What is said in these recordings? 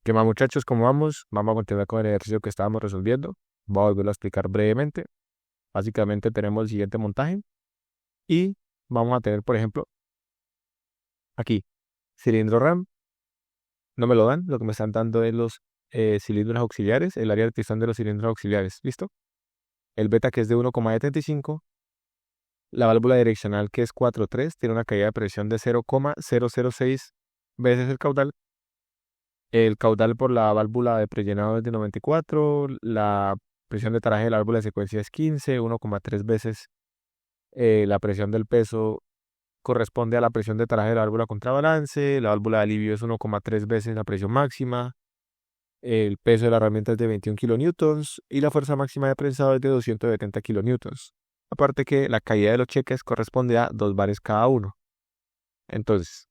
¿Qué más, muchachos? ¿Cómo vamos? Vamos a continuar con el ejercicio que estábamos resolviendo. Voy a volverlo a explicar brevemente. Básicamente tenemos el siguiente montaje y vamos a tener, por ejemplo, aquí, cilindro RAM. No me lo dan, lo que me están dando es los cilindros auxiliares, el área de pistón de los cilindros auxiliares. ¿Listo? El beta que es de 1,75. La válvula direccional que es 4.3 tiene una caída de presión de 0,006 veces el caudal. El caudal por la válvula de prellenado es de 94, la presión de taraje de la válvula de secuencia es 15, 1,3 veces la presión del peso corresponde a la presión de taraje de la válvula contrabalance, la válvula de alivio es 1,3 veces la presión máxima, el peso de la herramienta es de 21 kilonewtons y la fuerza máxima de prensado es de 270 kilonewtons. Aparte que la caída de los cheques corresponde a 2 bares cada uno. Entonces,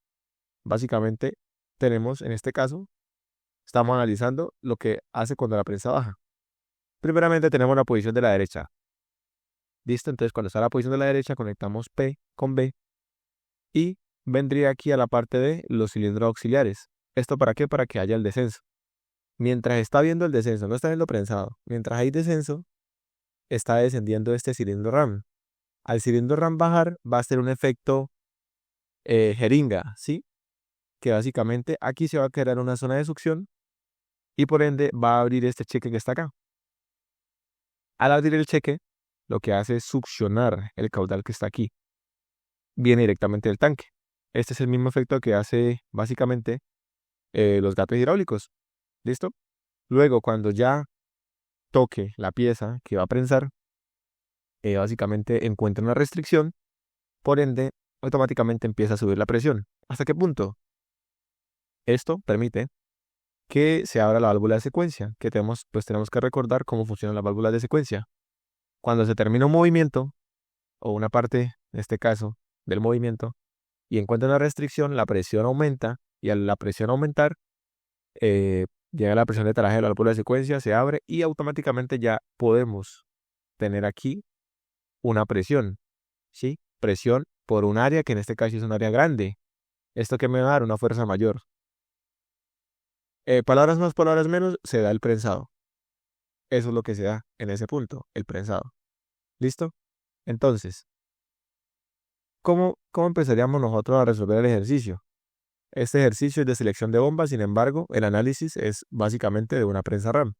básicamente tenemos en este caso, estamos analizando lo que hace cuando la prensa baja. Primeramente tenemos la posición de la derecha. ¿Listo? Entonces cuando está la posición de la derecha conectamos P con B y vendría aquí a la parte de los cilindros auxiliares. ¿Esto para qué? Para que haya el descenso. Mientras está viendo el descenso, no está viendo prensado. Mientras hay descenso, está descendiendo este cilindro RAM. Al cilindro RAM bajar va a ser un efecto jeringa, ¿sí? Que básicamente aquí se va a crear una zona de succión y por ende va a abrir este cheque que está acá. Al abrir el cheque, lo que hace es succionar el caudal que está aquí. Viene directamente del tanque. Este es el mismo efecto que hace básicamente los gatos hidráulicos. ¿Listo? Luego, cuando ya toque la pieza que va a prensar, básicamente encuentra una restricción, por ende, automáticamente empieza a subir la presión. ¿Hasta qué punto? Esto permite que se abra la válvula de secuencia, que tenemos que recordar cómo funcionan las válvulas de secuencia. Cuando se termina un movimiento, o una parte, en este caso, del movimiento, y encuentra una restricción, la presión aumenta, y al la presión aumentar, llega la presión de taraje de la válvula de secuencia, se abre, y automáticamente ya podemos tener aquí una presión, ¿sí? Presión por un área que en este caso es un área grande. ¿Esto que me va a dar? Una fuerza mayor. Palabras más, palabras menos, se da el prensado. Eso es lo que se da en ese punto, el prensado. ¿Listo? Entonces, ¿cómo empezaríamos nosotros a resolver el ejercicio? Este ejercicio es de selección de bombas, sin embargo, el análisis es básicamente de una prensa RAM.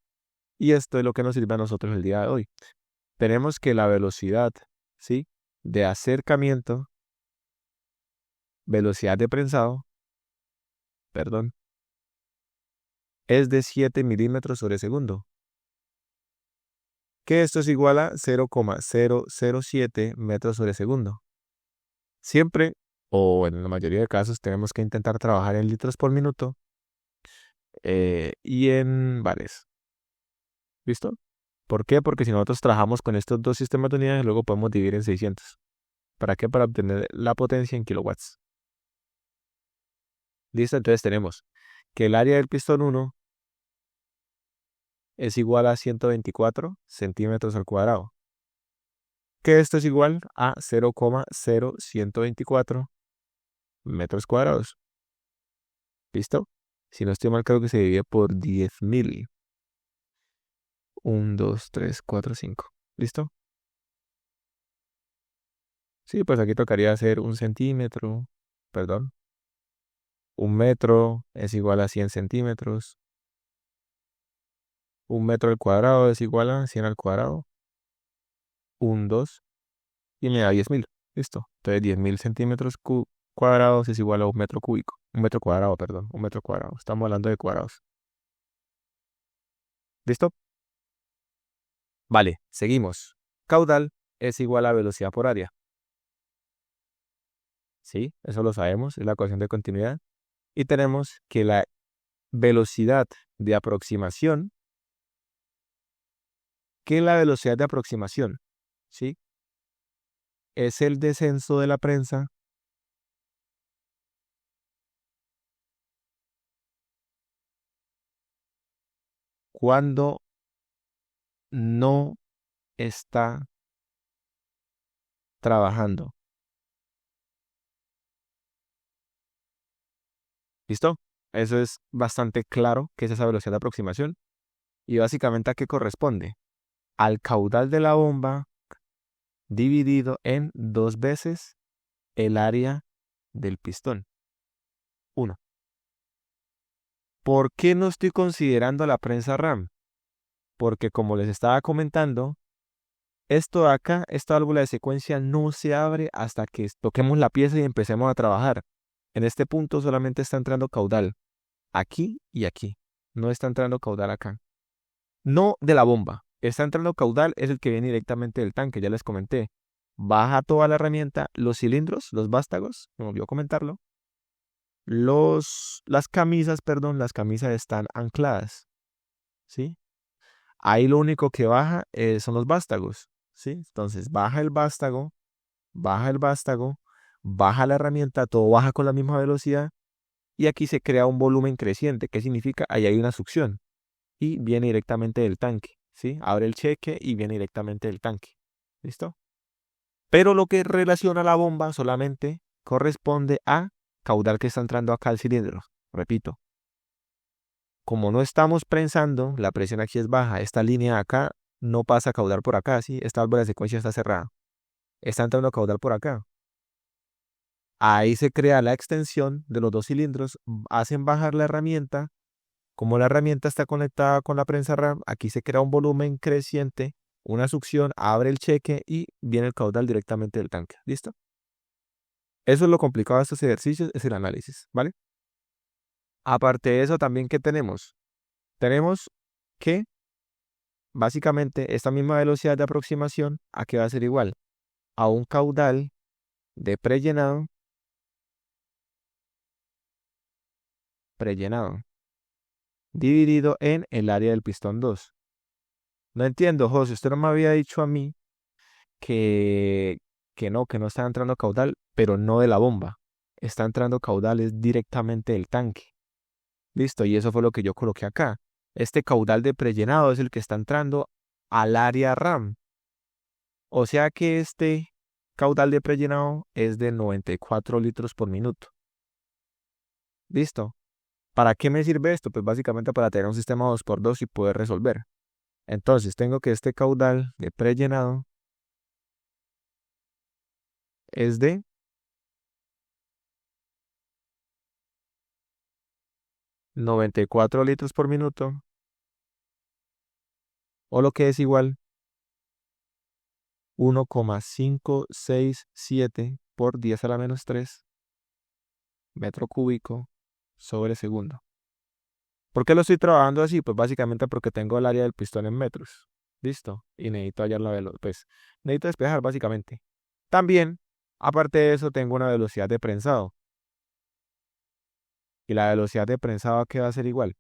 Y esto es lo que nos sirve a nosotros el día de hoy. Tenemos que la velocidad, ¿sí?, de acercamiento, velocidad de prensado, perdón, es de 7 milímetros sobre segundo. Que esto es igual a 0,007 metros sobre segundo. Siempre, o en la mayoría de casos, tenemos que intentar trabajar en litros por minuto y en bares. ¿Listo? ¿Por qué? Porque si nosotros trabajamos con estos dos sistemas de unidades, luego podemos dividir en 600. ¿Para qué? Para obtener la potencia en kilowatts. ¿Listo? Entonces tenemos que el área del pistón 1 es igual a 124 centímetros al cuadrado. Que esto es igual a 0,0124 metros cuadrados. ¿Listo? Si no estoy mal, creo que se divide por 10.000. 1, 2, 3, 4, 5. ¿Listo? Sí, pues aquí tocaría hacer 1 centímetro, perdón. 1 metro es igual a 100 centímetros. 1 metro al cuadrado es igual a 100 al cuadrado. 1, 2. Y me da 10.000. Listo. Entonces 10.000 centímetros cuadrados es igual a 1 metro cúbico. 1 metro cuadrado, perdón. 1 metro cuadrado. Estamos hablando de cuadrados. ¿Listo? Vale, seguimos. Caudal es igual a velocidad por área. Sí, eso lo sabemos, es la ecuación de continuidad. Y tenemos que la velocidad de aproximación, ¿sí?, es el descenso de la prensa cuando no está trabajando. ¿Listo? Eso es bastante claro que es esa velocidad de aproximación. Y básicamente ¿a qué corresponde? Al caudal de la bomba dividido en 2 veces el área del pistón. 1. ¿Por qué no estoy considerando la prensa RAM? Porque como les estaba comentando, esto de acá, esta válvula de secuencia no se abre hasta que toquemos la pieza y empecemos a trabajar. En este punto solamente está entrando caudal, aquí y aquí. No está entrando caudal acá. No de la bomba. Está entrando caudal, es el que viene directamente del tanque, ya les comenté. Baja toda la herramienta, los cilindros, los vástagos, me olvidó comentarlo. Las camisas están ancladas, ¿sí? Ahí lo único que baja son los vástagos, ¿sí? Entonces baja el vástago, baja la herramienta, todo baja con la misma velocidad y aquí se crea un volumen creciente. ¿Qué significa? Ahí hay una succión y viene directamente del tanque, ¿sí? Abre el cheque y viene directamente del tanque, ¿listo? Pero lo que relaciona la bomba solamente corresponde a caudal que está entrando acá al cilindro. Repito, como no estamos prensando, la presión aquí es baja. Esta línea de acá no pasa caudal por acá, ¿sí? Esta válvula de secuencia está cerrada. Está entrando caudal por acá. Ahí se crea la extensión de los dos cilindros, hacen bajar la herramienta. Como la herramienta está conectada con la prensa RAM, aquí se crea un volumen creciente, una succión, abre el cheque y viene el caudal directamente del tanque. ¿Listo? Eso es lo complicado de estos ejercicios, es el análisis, ¿vale? Aparte de eso, también, ¿qué tenemos? Tenemos que, básicamente, esta misma velocidad de aproximación, ¿a qué va a ser igual? A un caudal de prellenado, dividido en el área del pistón 2. No entiendo, José, usted no me había dicho a mí que, que no está entrando caudal, pero no de la bomba. Está entrando caudales directamente del tanque. Listo, y eso fue lo que yo coloqué acá. Este caudal de prellenado es el que está entrando al área RAM. O sea que este caudal de prellenado es de 94 litros por minuto. Listo. ¿Para qué me sirve esto? Pues básicamente para tener un sistema 2x2 y poder resolver. Entonces tengo que este caudal de prellenado es de 94 litros por minuto, o lo que es igual 1,567 por 10 a la menos 3 metro cúbico sobre segundo. ¿Por qué lo estoy trabajando así? Pues básicamente porque tengo el área del pistón en metros. Listo. Y necesito hallar la velocidad. Pues necesito despejar básicamente. También, aparte de eso, tengo una velocidad de prensado. Y la velocidad de prensado, ¿a qué va a ser igual?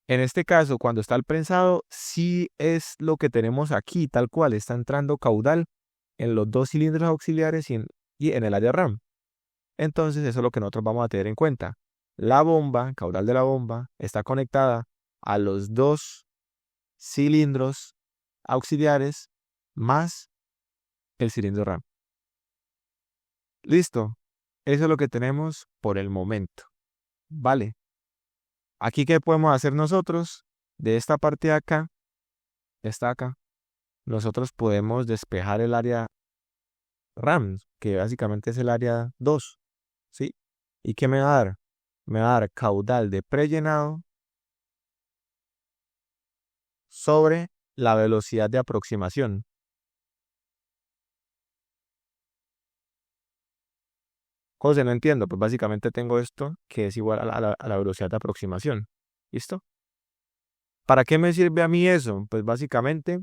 En este caso, cuando está el prensado, sí es lo que tenemos aquí, tal cual. Está entrando caudal en los dos cilindros auxiliares y en el área RAM. Entonces, eso es lo que nosotros vamos a tener en cuenta. La bomba, caudal de la bomba, está conectada a los dos cilindros auxiliares más el cilindro RAM. Listo. Eso es lo que tenemos por el momento. Vale. Aquí, ¿qué podemos hacer nosotros? De esta parte de acá, está acá, nosotros podemos despejar el área RAM, que básicamente es el área 2, ¿sí? ¿Y qué me va a dar? Me va a dar caudal de prellenado sobre la velocidad de aproximación. José, no entiendo, pues básicamente tengo esto que es igual a la velocidad de aproximación. ¿Listo? ¿Para qué me sirve a mí eso? Pues básicamente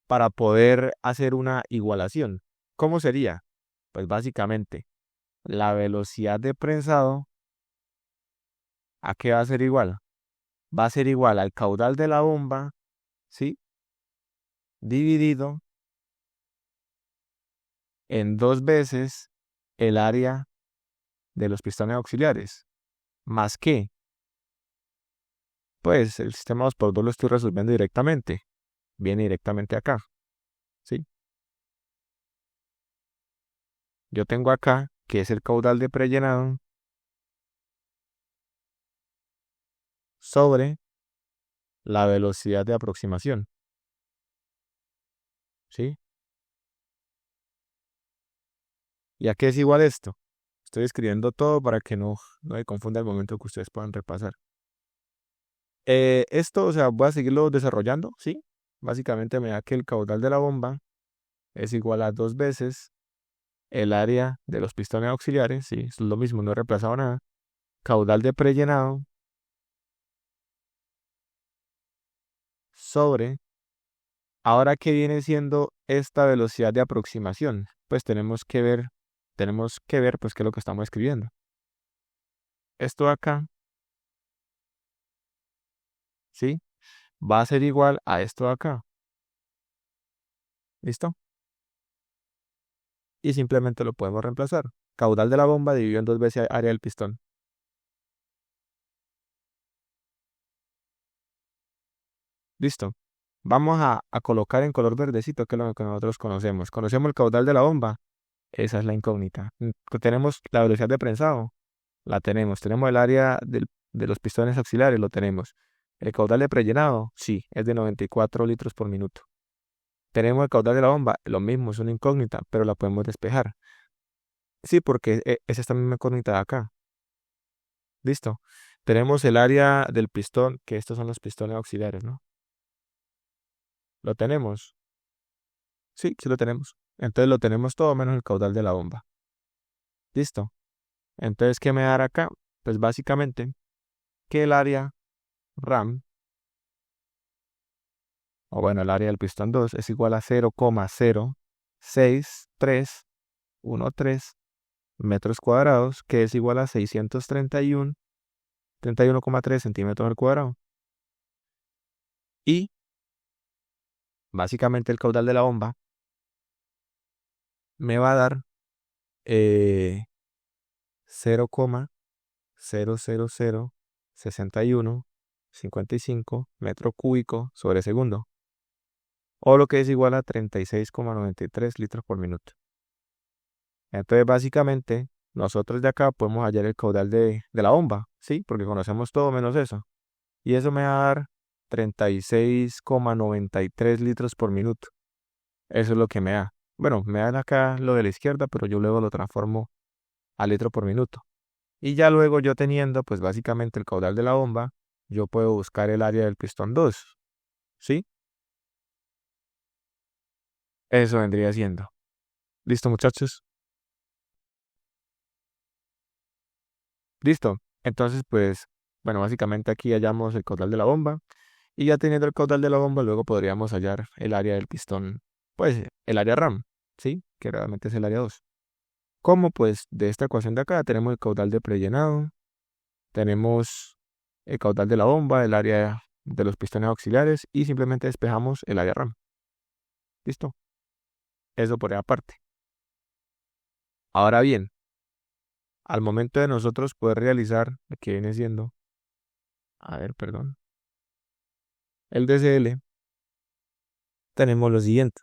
para poder hacer una igualación. ¿Cómo sería? Pues básicamente la velocidad de prensado, ¿a qué va a ser igual? Va a ser igual al caudal de la bomba, ¿sí? Dividido en 2 veces el área de los pistones auxiliares. ¿Más qué? Pues el sistema 2x2 lo estoy resolviendo directamente. Viene directamente acá, ¿sí? Yo tengo acá, que es el caudal de prellenado, sobre la velocidad de aproximación. ¿Sí? ¿Y a qué es igual esto? Estoy escribiendo todo para que no me confunda el momento que ustedes puedan repasar. Esto, o sea, voy a seguirlo desarrollando, ¿sí? Básicamente me da que el caudal de la bomba es igual a 2 veces el área de los pistones auxiliares, sí, es lo mismo, no he reemplazado nada. Caudal de prellenado sobre, ahora que viene siendo esta velocidad de aproximación, pues tenemos que ver pues qué es lo que estamos escribiendo. Esto de acá, ¿sí? Va a ser igual a esto de acá. ¿Listo? Y simplemente lo podemos reemplazar. Caudal de la bomba dividido en 2 veces área del pistón. Listo. Vamos a colocar en color verdecito, que es lo que nosotros conocemos. ¿Conocemos el caudal de la bomba? Esa es la incógnita. ¿Tenemos la velocidad de prensado? La tenemos. ¿Tenemos el área de los pistones auxiliares? Lo tenemos. ¿El caudal de prellenado? Sí, es de 94 litros por minuto. ¿Tenemos el caudal de la bomba? Lo mismo, es una incógnita, pero la podemos despejar. Sí, porque es esta misma incógnita de acá. Listo. Tenemos el área del pistón, que estos son los pistones auxiliares, ¿no? ¿Lo tenemos? Sí, sí lo tenemos. Entonces lo tenemos todo menos el caudal de la bomba. Listo. Entonces, ¿qué me dará acá? Pues básicamente que el área RAM, o bueno, el área del pistón 2 es igual a 0,06313 metros cuadrados, que es igual a 631,3 centímetros al cuadrado. Y básicamente el caudal de la bomba me va a dar 0,0006155 metro cúbico sobre segundo, o lo que es igual a 36,93 litros por minuto. Entonces, básicamente, nosotros de acá podemos hallar el caudal de la bomba, ¿sí? Porque conocemos todo menos eso. Y eso me va a dar 36,93 litros por minuto. Eso es lo que me da. Bueno, me da acá lo de la izquierda, pero yo luego lo transformo a litro por minuto. Y ya luego yo teniendo, pues básicamente el caudal de la bomba, yo puedo buscar el área del pistón 2, ¿sí? Eso vendría siendo. ¿Listo, muchachos? Listo. Entonces, pues, bueno, básicamente aquí hallamos el caudal de la bomba. Y ya teniendo el caudal de la bomba, luego podríamos hallar el área del pistón, pues el área RAM, ¿sí? Que realmente es el área 2. Como pues de esta ecuación de acá tenemos el caudal de prellenado, tenemos el caudal de la bomba, el área de los pistones auxiliares y simplemente despejamos el área RAM. ¿Listo? Eso por aparte. Ahora bien, al momento de nosotros poder realizar, que viene siendo, a ver, perdón, el DCL, tenemos lo siguiente.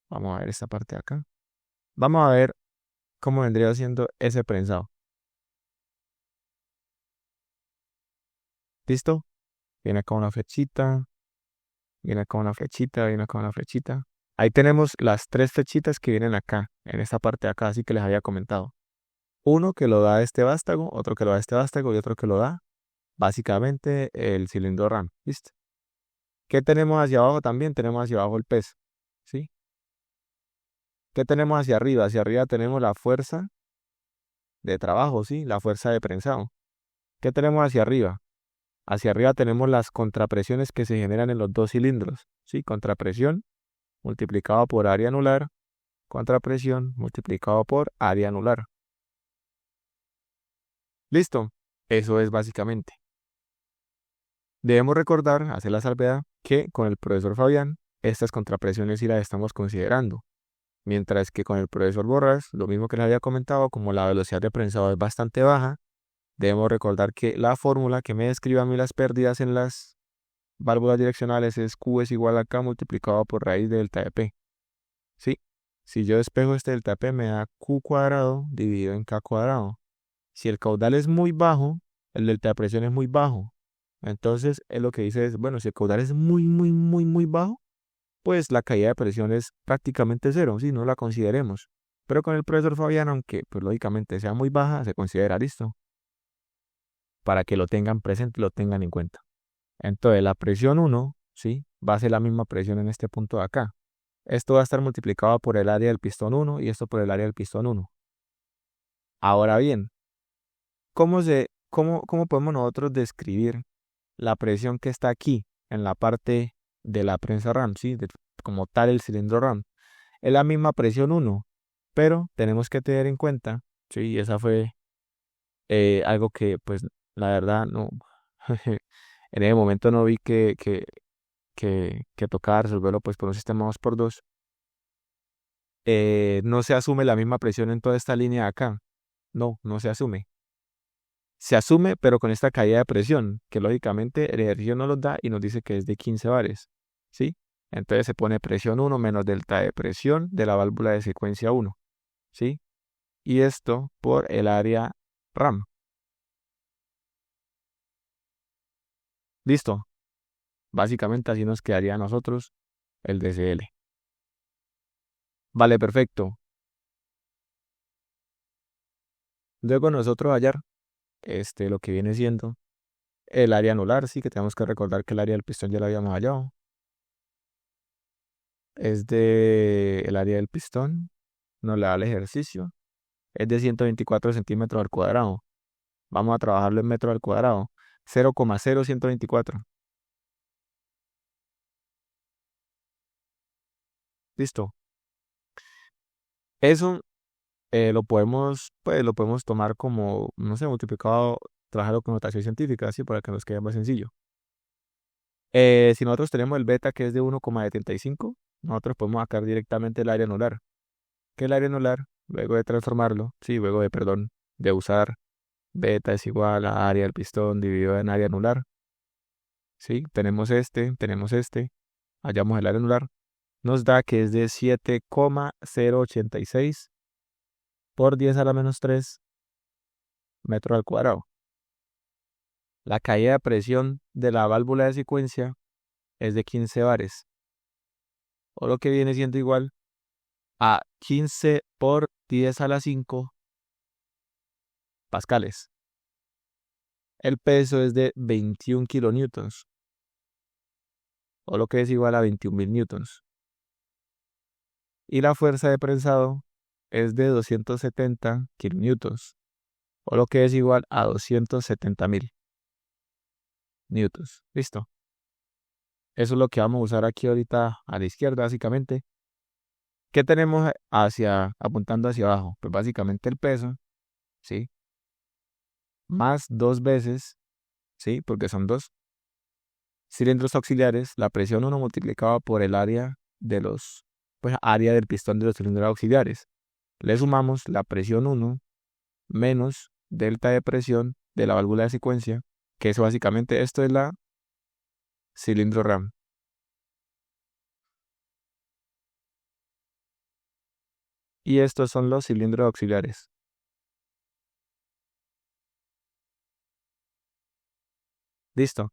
Vamos a ver esta parte de acá. Vamos a ver cómo vendría siendo ese prensado. ¿Listo? Viene acá una flechita, viene acá una flechita, viene acá una flechita. Ahí tenemos las 3 flechitas que vienen acá, en esta parte de acá, así que les había comentado. Uno que lo da este vástago, otro que lo da este vástago y otro que lo da básicamente el cilindro RAM. ¿Listo? ¿Qué tenemos hacia abajo también? Tenemos hacia abajo el peso. ¿Sí? ¿Qué tenemos hacia arriba? Hacia arriba tenemos la fuerza de trabajo, ¿sí? La fuerza de prensado. ¿Qué tenemos hacia arriba? Hacia arriba tenemos las contrapresiones que se generan en los 2 cilindros, ¿sí? Contrapresión multiplicado por área anular, contrapresión multiplicado por área anular. ¿Listo? Eso es básicamente. Debemos recordar, hacer la salvedad, que con el profesor Fabián, estas contrapresiones sí las estamos considerando. Mientras que con el profesor Borras, lo mismo que les había comentado, como la velocidad de prensado es bastante baja, debemos recordar que la fórmula que me describe a mí las pérdidas en las válvulas direccionales es Q es igual a K multiplicado por raíz de delta de P. ¿Sí? Si yo despejo este delta P me da Q cuadrado dividido en K cuadrado. Si el caudal es muy bajo, el delta de presión es muy bajo. Entonces, él lo que dice es, bueno, si el caudal es muy, muy, muy, muy bajo, pues la caída de presión es prácticamente cero, si no la consideremos. Pero con el profesor Fabián, aunque pues lógicamente sea muy baja, se considera listo. Para que lo tengan presente, lo tengan en cuenta. Entonces, la presión 1, ¿sí? Va a ser la misma presión en este punto de acá. Esto va a estar multiplicado por el área del pistón 1 y esto por el área del pistón 1. Ahora bien, ¿cómo podemos nosotros describir la presión que está aquí en la parte de la prensa RAM, ¿sí? Como tal el cilindro RAM? Es la misma presión 1, pero tenemos que tener en cuenta, ¿sí? Y esa fue algo que, pues, la verdad, no, en ese momento no vi que tocaba resolverlo, pues, por un sistema 2x2. No se asume la misma presión en toda esta línea de acá. No se asume. Se asume, pero con esta caída de presión, que lógicamente el ejercicio no nos da y nos dice que es de 15 bares, ¿sí? Entonces se pone presión 1 menos delta de presión de la válvula de secuencia 1, ¿sí? Y esto por el área RAM. Listo. Básicamente así nos quedaría a nosotros el DCL. Vale, perfecto. Luego nosotros hallar lo que viene siendo el área anular, sí, que tenemos que recordar que el área del pistón ya lo habíamos hallado. Es de el área del pistón, nos le da el ejercicio, es de 124 centímetros al cuadrado. Vamos a trabajarlo en metro al cuadrado. 0,0124. Listo. Eso lo podemos tomar como, no sé, multiplicado, trabajarlo con notación científica, así para que nos quede más sencillo. Si nosotros tenemos el beta que es de 1,75, nosotros podemos sacar directamente el área anular. Que el área anular, luego de transformarlo, sí, perdón, de usar beta es igual a área del pistón dividido en área anular. Sí, tenemos este, hallamos el área anular, nos da que es de 7,086 por 10 a la menos 3 metros al cuadrado. La caída de presión de la válvula de secuencia es de 15 bares, o lo que viene siendo igual a 15 por 10 a la 5 pascales. El peso es de 21 kilonewtons, o lo que es igual a 21.000 newtons. Y la fuerza de prensado es de 270 kilonewtons, o lo que es igual a 270.000 newtons. Listo. Eso es lo que vamos a usar aquí ahorita a la izquierda, básicamente. ¿Qué tenemos apuntando hacia abajo? Pues básicamente el peso, ¿sí? Más 2 veces, ¿sí? Porque son 2 cilindros auxiliares, la presión 1 multiplicada por el área área del pistón de los cilindros auxiliares. Le sumamos la presión 1 menos delta de presión de la válvula de secuencia, que eso básicamente, esto es la cilindro RAM. Y estos son los cilindros auxiliares. Listo.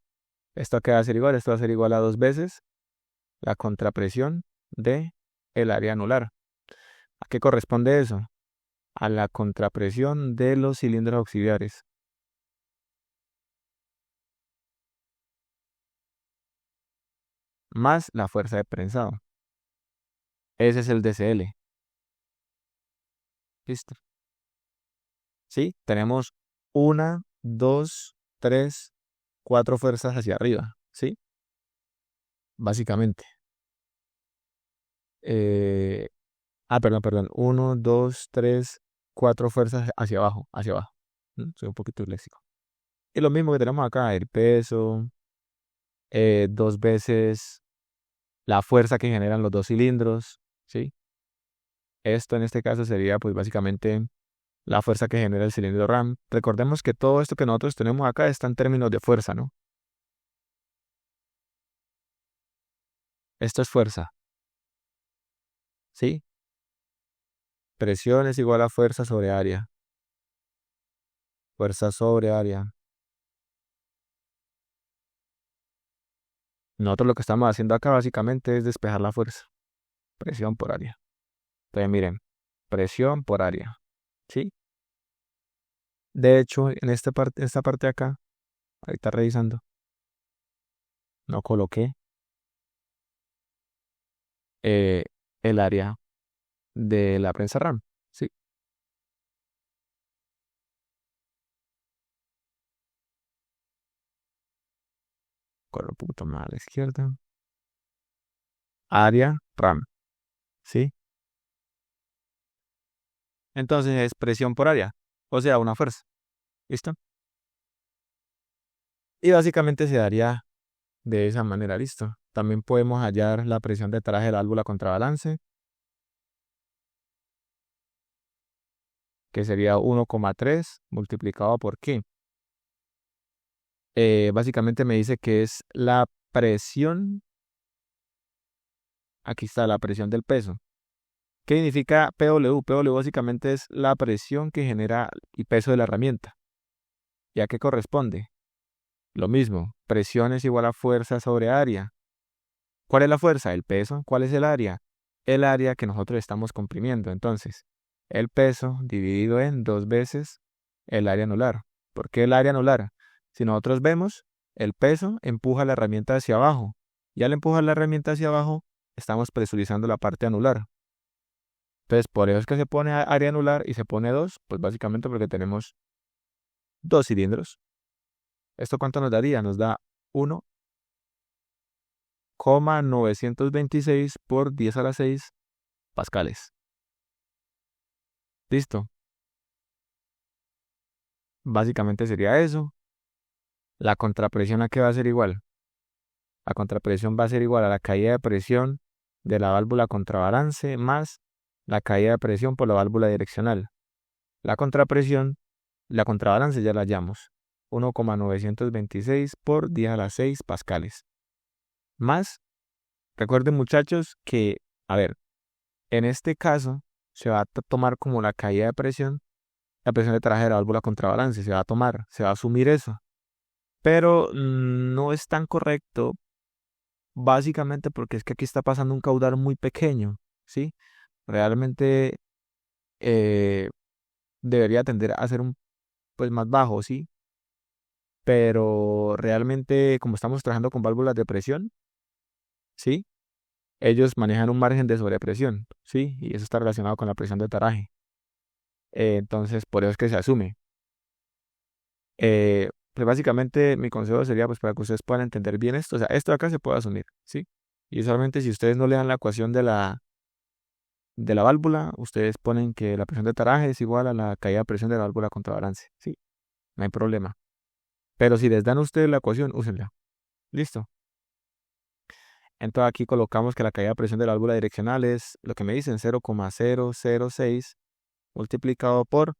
Esto va a ser igual, esto va a ser igual a 2 veces la contrapresión de el área anular. ¿A qué corresponde eso? A la contrapresión de los cilindros auxiliares. Más la fuerza de prensado. Ese es el DCL. Listo. ¿Sí? Tenemos 1, 2, 3, 4 fuerzas hacia arriba. ¿Sí? Básicamente. Perdón. 1, 2, 3, 4 fuerzas hacia abajo. Hacia abajo. Soy un poquito léxico. Y lo mismo que tenemos acá, el peso, 2 veces la fuerza que generan los 2 cilindros, ¿sí? Esto en este caso sería pues básicamente la fuerza que genera el cilindro RAM. Recordemos que todo esto que nosotros tenemos acá está en términos de fuerza, ¿no? Esto es fuerza, ¿sí? presión es igual a fuerza sobre área. Fuerza sobre área. Nosotros lo que estamos haciendo acá básicamente es despejar la fuerza. Presión por área. Entonces miren, presión por área. ¿Sí? De hecho, en esta parte de acá, ahorita revisando, no coloqué eh, el área de la prensa RAM. ¿Sí? Con un poquito más a la izquierda. Área RAM. ¿Sí? Entonces es presión por área, o sea, una fuerza. ¿Listo? Y básicamente se daría de esa manera, ¿listo? También podemos hallar la presión de traje de la válvula contrabalance, que sería 1,3 multiplicado por ¿qué? Básicamente me dice que es la presión, aquí está la presión del peso. ¿Qué significa PW? PW básicamente es la presión que genera el peso de la herramienta. ¿Y a qué corresponde? Lo mismo, presión es igual a fuerza sobre área. ¿Cuál es la fuerza? El peso. ¿Cuál es el área? El área que nosotros estamos comprimiendo. Entonces, el peso dividido en 2 veces el área anular. ¿Por qué el área anular? Si nosotros vemos, el peso empuja la herramienta hacia abajo. Y al empujar la herramienta hacia abajo, estamos presurizando la parte anular. Entonces, por eso es que se pone área anular y se pone 2, pues básicamente porque tenemos 2 cilindros. ¿Esto cuánto nos daría? Nos da 1,926 por 10 a la 6 pascales. Listo. Básicamente sería eso. La contrapresión, ¿a qué va a ser igual? La contrapresión va a ser igual a la caída de presión de la válvula contrabalance más la caída de presión por la válvula direccional. La contrapresión, la contrabalance ya la hallamos. 1,926 por 10 a la 6 pascales. Más, recuerden muchachos que, a ver, en este caso se va a tomar como la caída de presión, la presión de traje de la válvula contrabalance, se va a tomar, se va a asumir eso. Pero no es tan correcto, básicamente porque es que aquí está pasando un caudal muy pequeño, ¿sí? Realmente eh, debería tender a ser pues más bajo, ¿sí? Pero realmente como estamos trabajando con válvulas de presión, ¿sí? Ellos manejan un margen de sobrepresión, ¿sí? Y eso está relacionado con la presión de taraje. Entonces, por eso es que se asume. Pues básicamente mi consejo sería pues para que ustedes puedan entender bien esto. O sea, esto de acá se puede asumir, ¿sí? Y solamente si ustedes no le dan la ecuación de la válvula, ustedes ponen que la presión de taraje es igual a la caída de presión de la válvula contrabalance, ¿sí? No hay problema. Pero si les dan a ustedes la ecuación, úsenla. Listo. Entonces aquí colocamos que la caída de presión de la válvula direccional es lo que me dicen 0,006 multiplicado por,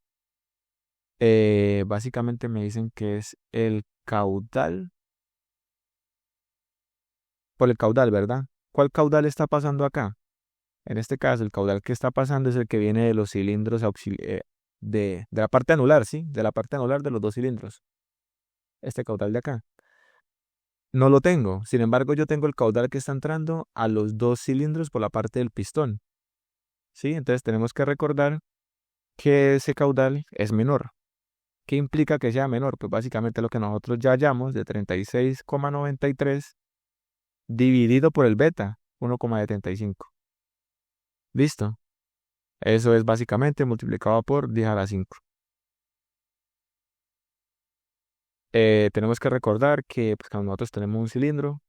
básicamente me dicen que es el caudal, por el caudal, ¿verdad? ¿Cuál caudal está pasando acá? En este caso, el caudal que está pasando es el que viene de los cilindros de la parte anular, ¿sí? De la parte anular de los 2 cilindros. Este caudal de acá. No lo tengo. Sin embargo, yo tengo el caudal que está entrando a los 2 cilindros por la parte del pistón. ¿Sí? Entonces tenemos que recordar que ese caudal es menor. ¿Qué implica que sea menor? Pues básicamente lo que nosotros ya hallamos de 36,93 dividido por el beta, 1,75. ¿Listo? Eso es básicamente multiplicado por 10 a la 5. Tenemos que recordar que pues, cuando nosotros tenemos un cilindro,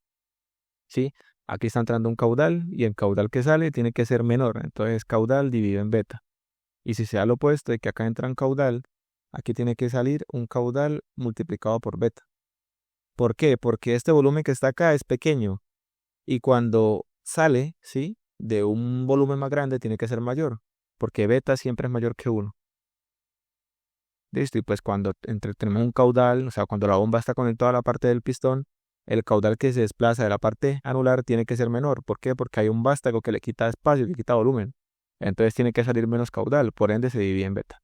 ¿sí? Aquí está entrando un caudal y el caudal que sale tiene que ser menor. Entonces caudal dividido en beta. Y si se da lo opuesto de que acá entra un caudal, aquí tiene que salir un caudal multiplicado por beta. ¿Por qué? Porque este volumen que está acá es pequeño y cuando sale, ¿sí? De un volumen más grande tiene que ser mayor, porque beta siempre es mayor que 1. ¿Listo? Y pues cuando tenemos un caudal, o sea, cuando la bomba está conectada a la parte del pistón, el caudal que se desplaza de la parte anular tiene que ser menor. ¿Por qué? Porque hay un vástago que le quita espacio, que quita volumen. Entonces tiene que salir menos caudal, por ende se divide en beta.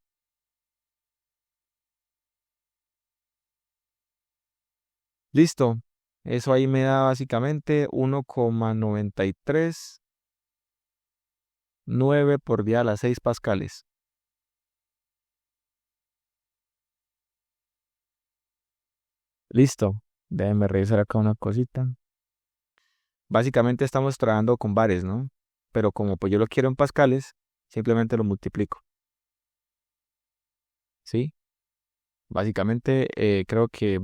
Listo. Eso ahí me da básicamente 1,939 por día a las 6 pascales. Listo. Déjenme revisar acá una cosita. Básicamente estamos trabajando con bares, ¿no? Pero como pues yo lo quiero en pascales, simplemente lo multiplico. ¿Sí? Básicamente creo que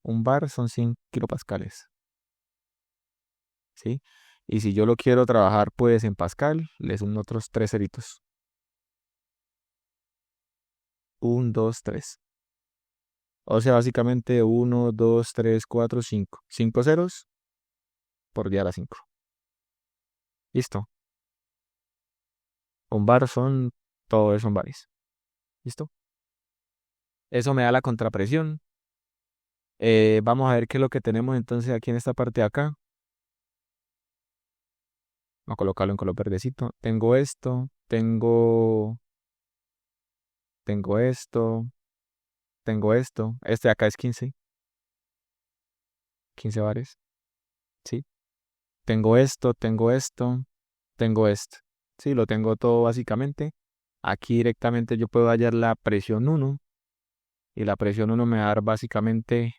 un bar son 100 kilopascales. ¿Sí? Y si yo lo quiero trabajar pues en pascal, le sumo otros 3 ceritos. 1, 2, 3. O sea, básicamente 1, 2, 3, 4, 5. 5 ceros por día a las 5. Listo. Un bar son, todo eso son bares. ¿Listo? Eso me da la contrapresión. Vamos a ver qué es lo que tenemos entonces aquí en esta parte de acá. Vamos a colocarlo en color verdecito. Tengo esto, tengo esto, tengo esto. Este de acá es 15 bares. ¿Sí? Tengo esto, tengo esto, tengo esto. Sí, lo tengo todo básicamente. Aquí directamente yo puedo hallar la presión 1 y la presión 1 me va a dar básicamente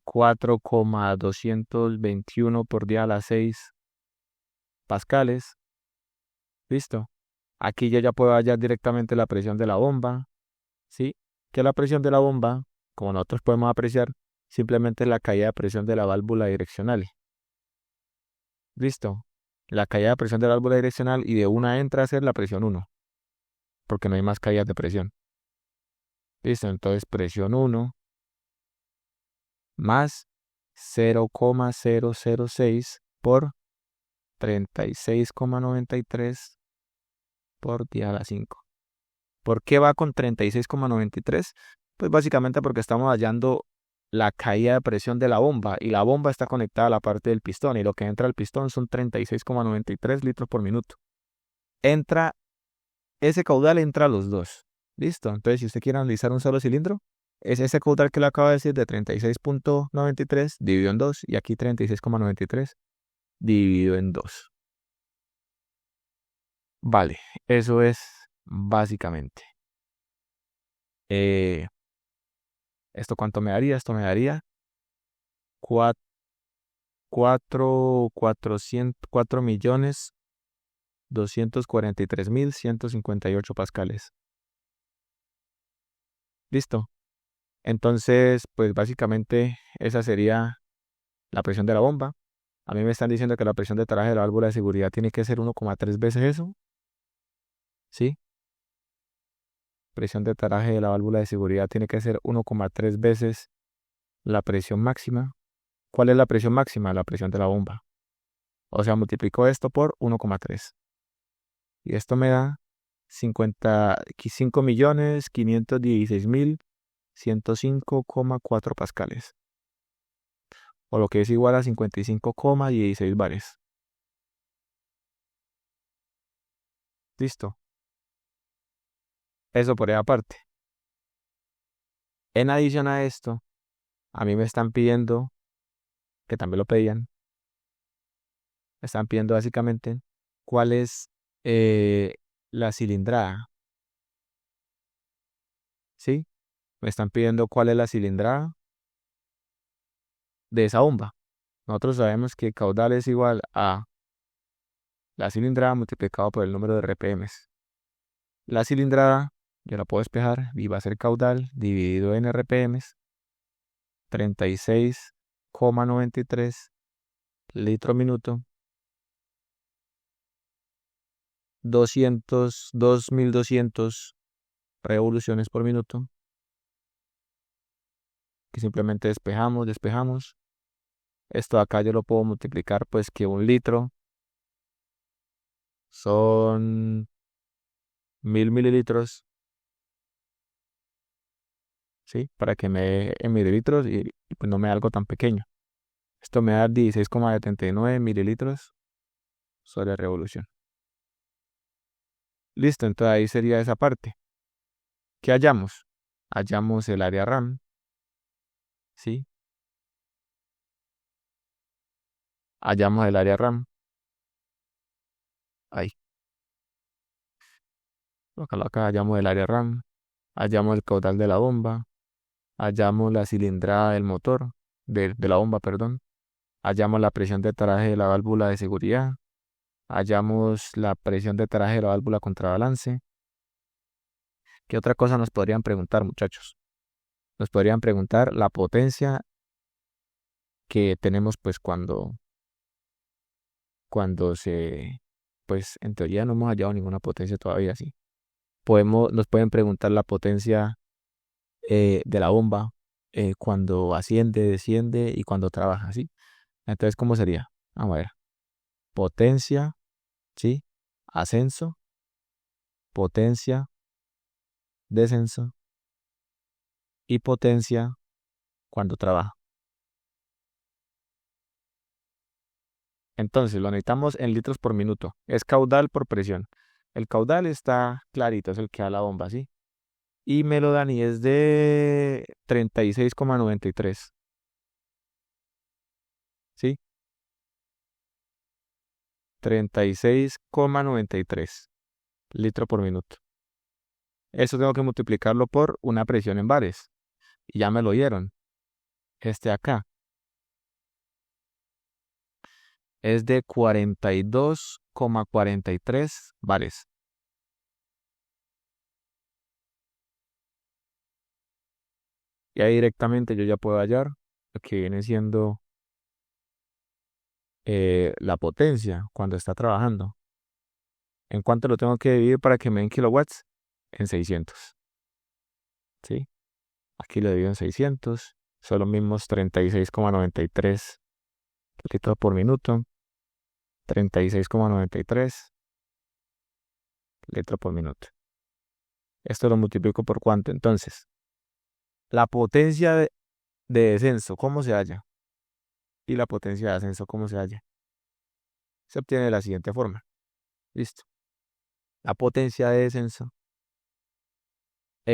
4,221 por día a las 6 pascales. Listo. Aquí yo ya puedo hallar directamente la presión de la bomba. ¿Sí? Que la presión de la bomba, como nosotros podemos apreciar, simplemente es la caída de presión de la válvula direccional. Listo. La caída de presión de la válvula direccional y de una entra a ser la presión 1, porque no hay más caídas de presión. Listo, entonces presión 1 más 0,006 por 36,93 por día a la 5. ¿Por qué va con 36,93? Pues básicamente porque estamos hallando la caída de presión de la bomba y la bomba está conectada a la parte del pistón y lo que entra al pistón son 36,93 litros por minuto. Ese caudal entra a los dos. Listo. Entonces, si usted quiere analizar un solo cilindro, es ese caudal que le acabo de decir de 36,93 dividido en 2 y aquí 36,93 dividido en 2. Vale, eso es básicamente. Eh, ¿Esto cuánto me daría? Esto me daría 4.243.158 pascales. Listo. Entonces, pues básicamente esa sería la presión de la bomba. A mí me están diciendo que la presión de taraje de la válvula de seguridad tiene que ser 1,3 veces eso. ¿Sí? Presión de taraje de la válvula de seguridad tiene que ser 1,3 veces la presión máxima. ¿Cuál es la presión máxima? La presión de la bomba. O sea, multiplico esto por 1,3. Y esto me da 55.516.105,4 pascales. O lo que es igual a 55,16 bares. Listo. Eso por ahí aparte. En adición a esto, a mí me están pidiendo, que también lo pedían, me están pidiendo básicamente cuál es la cilindrada. ¿Sí? Me están pidiendo cuál es la cilindrada de esa bomba. Nosotros sabemos que caudal es igual a la cilindrada multiplicado por el número de RPMs. La cilindrada, yo la puedo despejar y va a ser caudal dividido en RPMs, 36,93 litros minuto, 2.200 revoluciones por minuto, que simplemente despejamos. Esto de acá yo lo puedo multiplicar, pues que 1 litro son 1.000 mililitros, ¿sí? Para que me dé en mililitros y pues no me dé algo tan pequeño. Esto me da 16,79 mililitros sobre revolución. Listo, entonces ahí sería esa parte. ¿Qué hallamos? Hallamos el área RAM, ¿sí? Hallamos el área RAM. Ahí. Acá hallamos el área RAM. Hallamos el caudal de la bomba. Hallamos la cilindrada del motor, de la bomba, perdón. Hallamos la presión de taraje de la válvula de seguridad. Hallamos la presión de taraje de la válvula contrabalance. ¿Qué otra cosa nos podrían preguntar, muchachos? Nos podrían preguntar la potencia que tenemos pues cuando pues en teoría no hemos hallado ninguna potencia todavía, sí. Nos pueden preguntar la potencia de la bomba cuando asciende, desciende y cuando trabaja, ¿sí? Entonces, ¿cómo sería? Vamos a ver. Potencia, ¿sí? Ascenso, potencia, descenso y potencia cuando trabaja. Entonces, lo necesitamos en litros por minuto. Es caudal por presión. El caudal está clarito, es el que da la bomba, ¿sí? Y me lo dan y es de 36,93, ¿sí? 36,93 litros por minuto. Eso tengo que multiplicarlo por una presión en bares. Y ya me lo dieron. Este acá es de 42,43 bares. Y ahí directamente yo ya puedo hallar lo que viene siendo la potencia cuando está trabajando. ¿En cuánto lo tengo que dividir para que me den kilowatts? En 600. ¿Sí? Aquí lo divido en 600. Son los mismos 36,93 litros por minuto. 36,93 litros por minuto. Esto lo multiplico por cuánto. Entonces, la potencia de descenso, ¿cómo se halla? Y la potencia de ascenso, ¿cómo se halla? Se obtiene de la siguiente forma. Listo. La potencia de descenso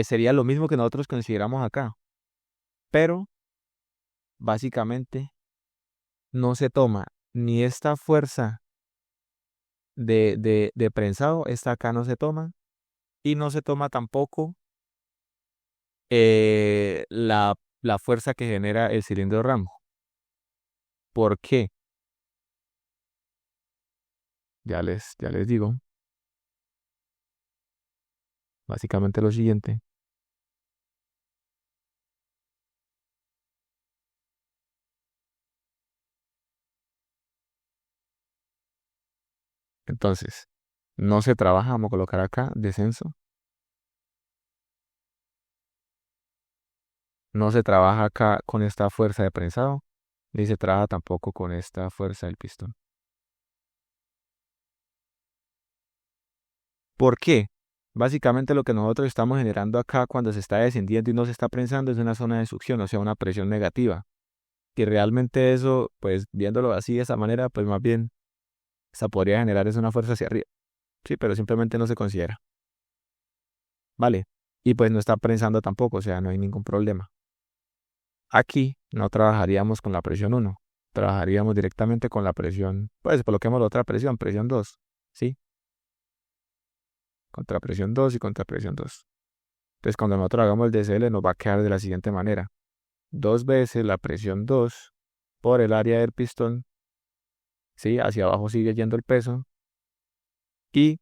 sería lo mismo que nosotros consideramos acá, pero básicamente no se toma ni esta fuerza de prensado, esta acá no se toma, y no se toma tampoco la fuerza que genera el cilindro RAM. ¿Por qué? Ya les digo. Básicamente lo siguiente. Entonces, no se trabaja, vamos a colocar acá, descenso. No se trabaja acá con esta fuerza de prensado, ni se trabaja tampoco con esta fuerza del pistón. ¿Por qué? Básicamente lo que nosotros estamos generando acá cuando se está descendiendo y no se está prensando es una zona de succión, o sea, una presión negativa. Y realmente eso, pues viéndolo así de esa manera, pues más bien se podría generar es una fuerza hacia arriba. Sí, pero simplemente no se considera. Vale. Y pues no está prensando tampoco, o sea, no hay ningún problema. Aquí no trabajaríamos con la presión 1, trabajaríamos directamente con la presión, pues coloquemos la otra presión, presión 2, ¿sí? Contrapresión 2 y contrapresión 2. Entonces, cuando nosotros hagamos el DCL, nos va a quedar de la siguiente manera. 2 veces la presión 2 por el área del pistón, ¿sí? Hacia abajo sigue yendo el peso. Y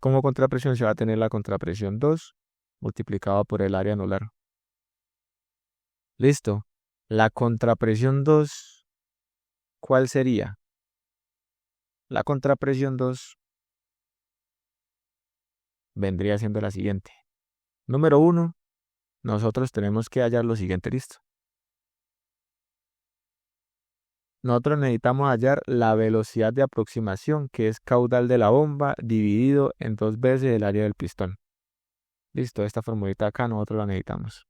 como contrapresión se va a tener la contrapresión 2 multiplicado por el área anular. Listo. La contrapresión 2, ¿cuál sería? La contrapresión 2 vendría siendo la siguiente. Número 1, nosotros tenemos que hallar lo siguiente, listo. Nosotros necesitamos hallar la velocidad de aproximación, que es caudal de la bomba dividido en 2 veces el área del pistón. Listo, esta formulita acá nosotros la necesitamos.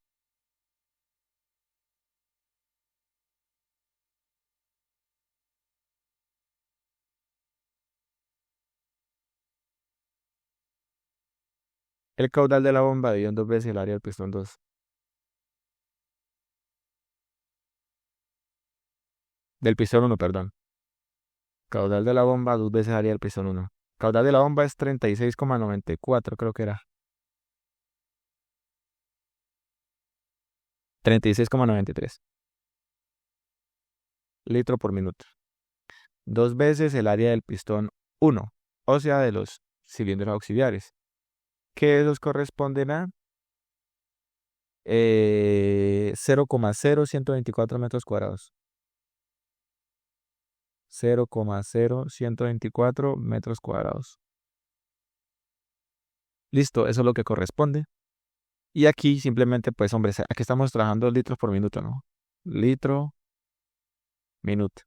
El caudal de la bomba dividido en 2 veces el área del pistón 2. Del pistón 1, perdón. Caudal de la bomba 2 veces el área del pistón 1. Caudal de la bomba es 36,94, creo que era. 36,93 litro por minuto. 2 veces el área del pistón 1, o sea, de los cilindros auxiliares, que esos corresponden a 0,0124 metros cuadrados. 0,0124 metros cuadrados. Listo, eso es lo que corresponde. Y aquí simplemente, pues, hombre, aquí estamos trabajando litros por minuto, ¿no? Litro, minuto.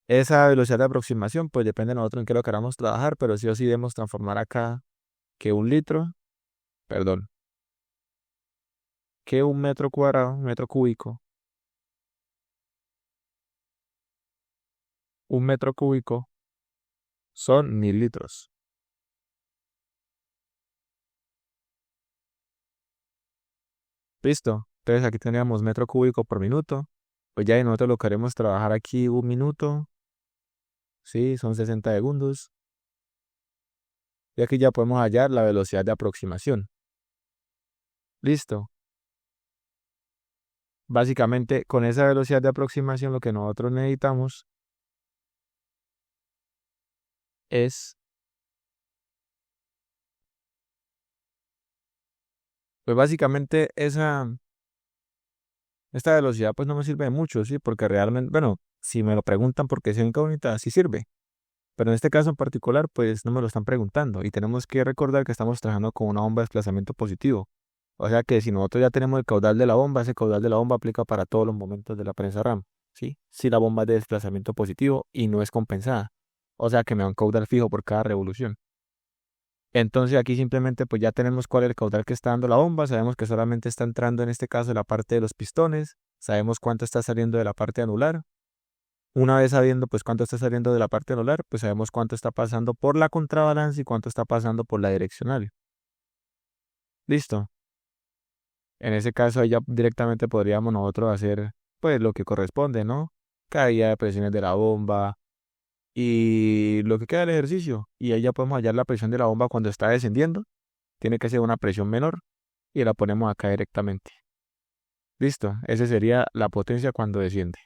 Esa velocidad de aproximación, pues depende de nosotros en qué lo queramos trabajar, pero sí o sí debemos transformar acá que un litro, perdón, que un metro cuadrado, un metro cúbico, un metro cúbico son 1000 litros. Listo. Entonces aquí teníamos metro cúbico por minuto. Pues ya nosotros lo queremos trabajar aquí un minuto. Sí, son 60 segundos. Y aquí ya podemos hallar la velocidad de aproximación. Listo. Básicamente, con esa velocidad de aproximación, lo que nosotros necesitamos es, pues básicamente esta velocidad pues no me sirve de mucho, ¿sí? Porque realmente, bueno, si me lo preguntan porque es incógnita, sí sirve. Pero en este caso en particular, pues no me lo están preguntando. Y tenemos que recordar que estamos trabajando con una bomba de desplazamiento positivo. O sea que si nosotros ya tenemos el caudal de la bomba, ese caudal de la bomba aplica para todos los momentos de la prensa RAM, ¿sí? Si la bomba es de desplazamiento positivo y no es compensada. O sea que me da un caudal fijo por cada revolución. Entonces aquí simplemente pues ya tenemos cuál es el caudal que está dando la bomba, sabemos que solamente está entrando en este caso la parte de los pistones, sabemos cuánto está saliendo de la parte anular. Una vez sabiendo pues cuánto está saliendo de la parte anular, pues sabemos cuánto está pasando por la contrabalance y cuánto está pasando por la direccional. Listo. En ese caso ahí ya directamente podríamos nosotros hacer pues lo que corresponde, ¿no? Caída de presiones de la bomba y lo que queda del ejercicio. Y ahí ya podemos hallar la presión de la bomba cuando está descendiendo. Tiene que ser una presión menor y la ponemos acá directamente. Listo. Esa sería la potencia cuando desciende.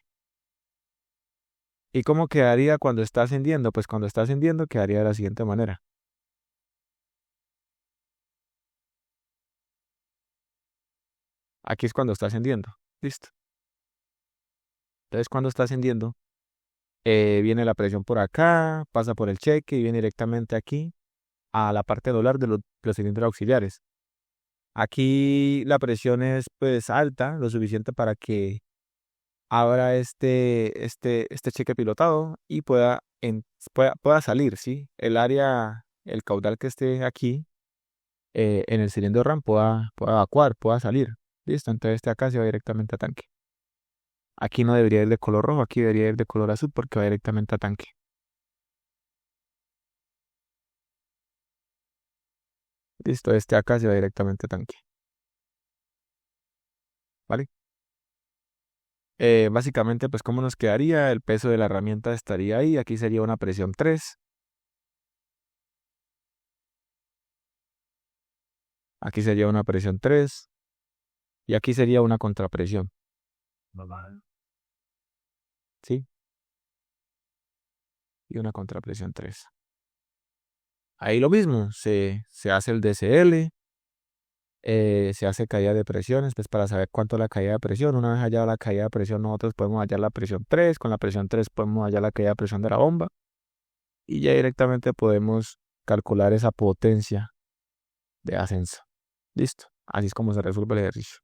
¿Y cómo quedaría cuando está ascendiendo? Pues cuando está ascendiendo quedaría de la siguiente manera. Aquí es cuando está ascendiendo. Listo. Entonces cuando está ascendiendo, viene la presión por acá, pasa por el cheque y viene directamente aquí a la parte dolar de los cilindros auxiliares. Aquí la presión es pues alta, lo suficiente para que abra este cheque pilotado y pueda salir, ¿sí? El área, el caudal que esté aquí en el cilindro RAM pueda evacuar, pueda salir. Listo, entonces este acá se va directamente a tanque. Aquí no debería ir de color rojo, aquí debería ir de color azul porque va directamente a tanque. Listo, este acá se va directamente a tanque. ¿Vale? Básicamente, pues, ¿cómo nos quedaría? El peso de la herramienta estaría ahí. Aquí sería una presión 3. Aquí sería una presión 3. Y aquí sería una contrapresión. ¿Sí? Y una contrapresión 3. Ahí lo mismo. Se hace el DCL. Se hace caída de presiones, pues para saber cuánto es la caída de presión. Una vez hallada la caída de presión, nosotros podemos hallar la presión 3. Con la presión 3 podemos hallar la caída de presión de la bomba. Y ya directamente podemos calcular esa potencia de ascenso. Listo. Así es como se resuelve el ejercicio.